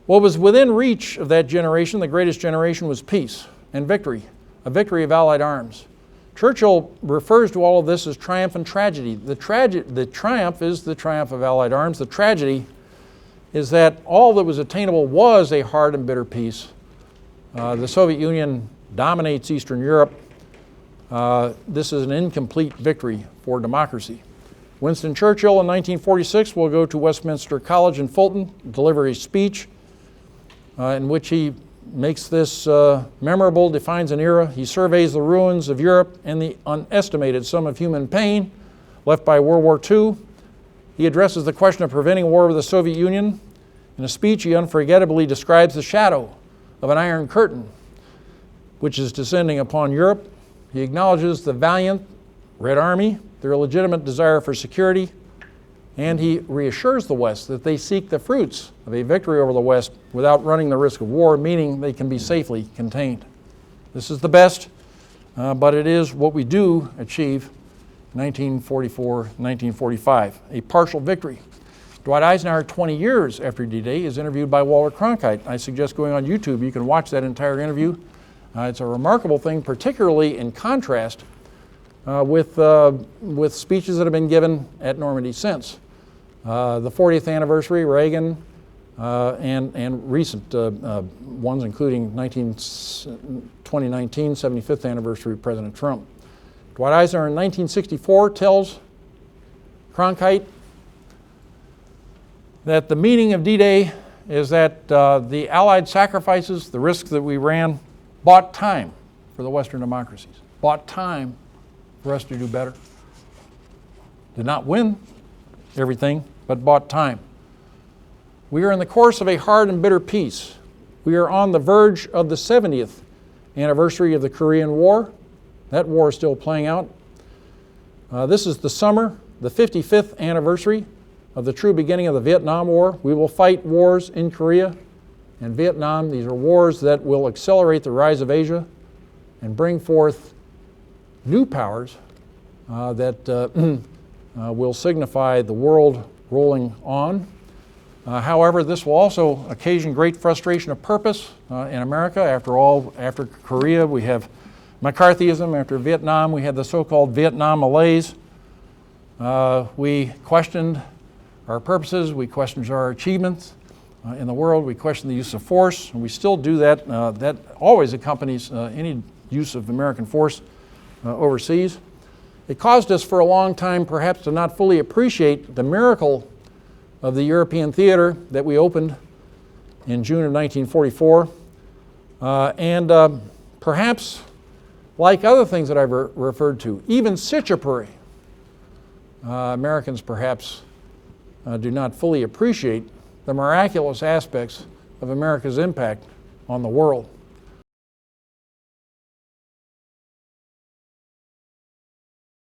What was within reach of that generation, the greatest generation, was peace and victory, a victory of Allied arms. Churchill refers to all of this as triumph and tragedy. The triumph is the triumph of Allied arms. The tragedy is that all that was attainable was a hard and bitter peace. The Soviet Union dominates Eastern Europe. This is an incomplete victory for democracy. Winston Churchill in 1946 will go to Westminster College in Fulton, deliver a speech in which he makes this memorable, defines an era. He surveys the ruins of Europe and the unestimated sum of human pain left by World War II. He addresses the question of preventing war with the Soviet Union. In a speech, he unforgettably describes the shadow of an iron curtain which is descending upon Europe. He acknowledges the valiant Red Army, their legitimate desire for security, and he reassures the West that they seek the fruits of a victory over the West without running the risk of war, meaning they can be safely contained. This is the best, but it is what we do achieve in 1944, 1945, a partial victory. Dwight Eisenhower, 20 years after D-Day, is interviewed by Walter Cronkite. I suggest going on YouTube. You can watch that entire interview. It's a remarkable thing, particularly in contrast with speeches that have been given at Normandy since. The 40th anniversary, Reagan, and recent ones, including 2019, 75th anniversary of President Trump. Dwight Eisenhower in 1964 tells Cronkite that the meaning of D-Day is that the Allied sacrifices, the risks that we ran, bought time for the Western democracies, bought time for us to do better. Did not win everything, but bought time. We are in the course of a hard and bitter peace. We are on the verge of the 70th anniversary of the Korean War. That war is still playing out. This is the summer, the 55th anniversary of the true beginning of the Vietnam War. We will fight wars in Korea and Vietnam. These are wars that will accelerate the rise of Asia and bring forth new powers that will signify the world rolling on. However, this will also occasion great frustration of purpose in America. After all, after Korea, we have McCarthyism. After Vietnam, we had the so-called Vietnam malaise. We questioned our purposes. We questioned our achievements in the world. We questioned the use of force, and we still do that. That always accompanies any use of American force overseas. It caused us for a long time perhaps to not fully appreciate the miracle of the European theater that we opened in June of 1944. And perhaps, like other things that I've referred to, even Sitchapuri, Americans perhaps do not fully appreciate the miraculous aspects of America's impact on the world.